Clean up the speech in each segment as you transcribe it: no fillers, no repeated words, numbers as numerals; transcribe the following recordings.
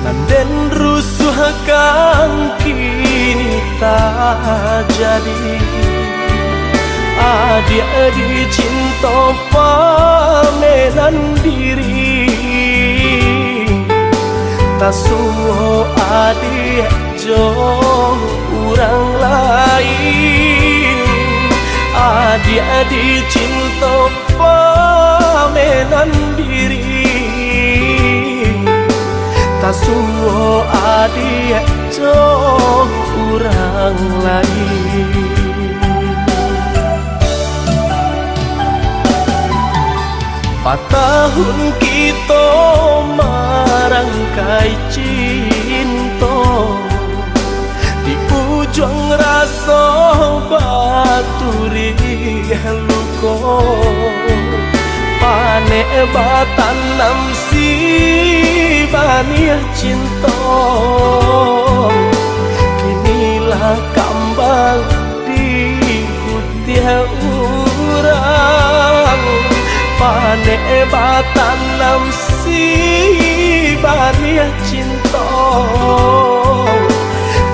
Nanden rusuh kang kini tak jadi. Adik-adik cinta pamenan diri, tak suruh adik jauh orang lain. Adik-adik cinta pamenan diri, tak suruh adik jauh orang lain. Patahun kita merangkai cinta, di ujung rasa baturi luka. Panek batanam si bania cinta, kinilah kambang di kutiah urang. Panek batanam si bania cinta,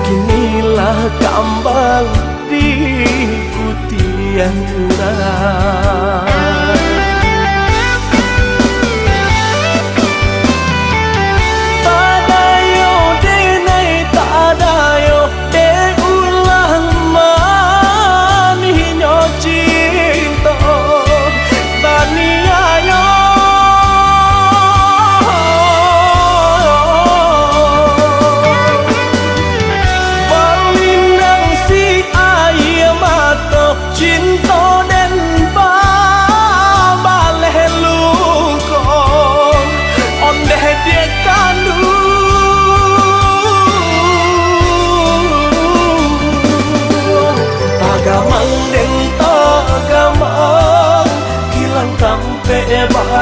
kinilah kambang di kutiah urang.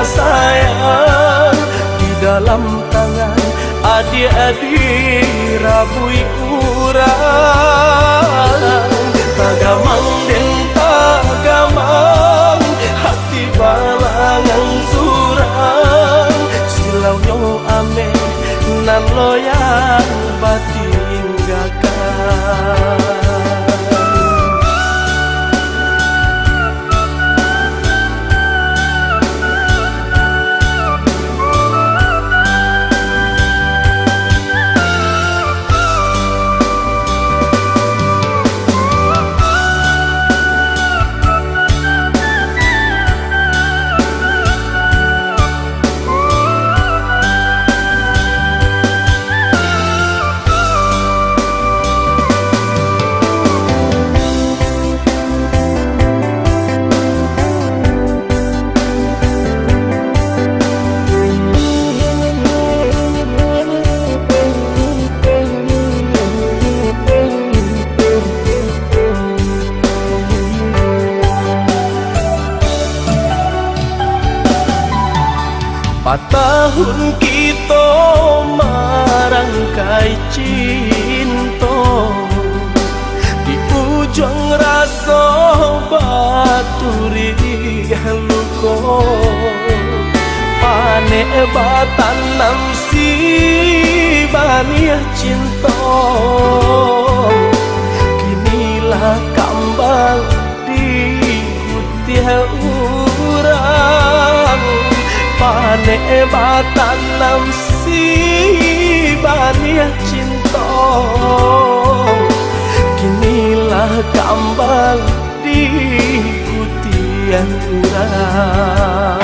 Sayang di dalam tangan adik-adik rabui urang. Tagamang dan tagamang hati balangan surang. Silau yo ame nan loyang batin gakang. Patahun kita merangkai cinta, di ujung rasa baturi luka. Panek batanam si bania cinta, kinilah kambang di kutiah urang. Panek batanam si bania cinta, kinilah kambang di kutiah urang.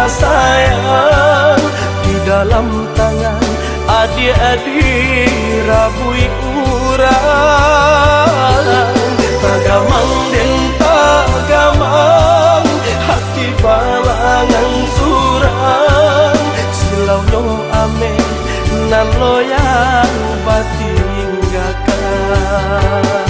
Sayang di dalam dalam tangan adik-adik rabui urang. Tagamang den tagamang hati balangan surang silau yo ame nan loyang batinggakan.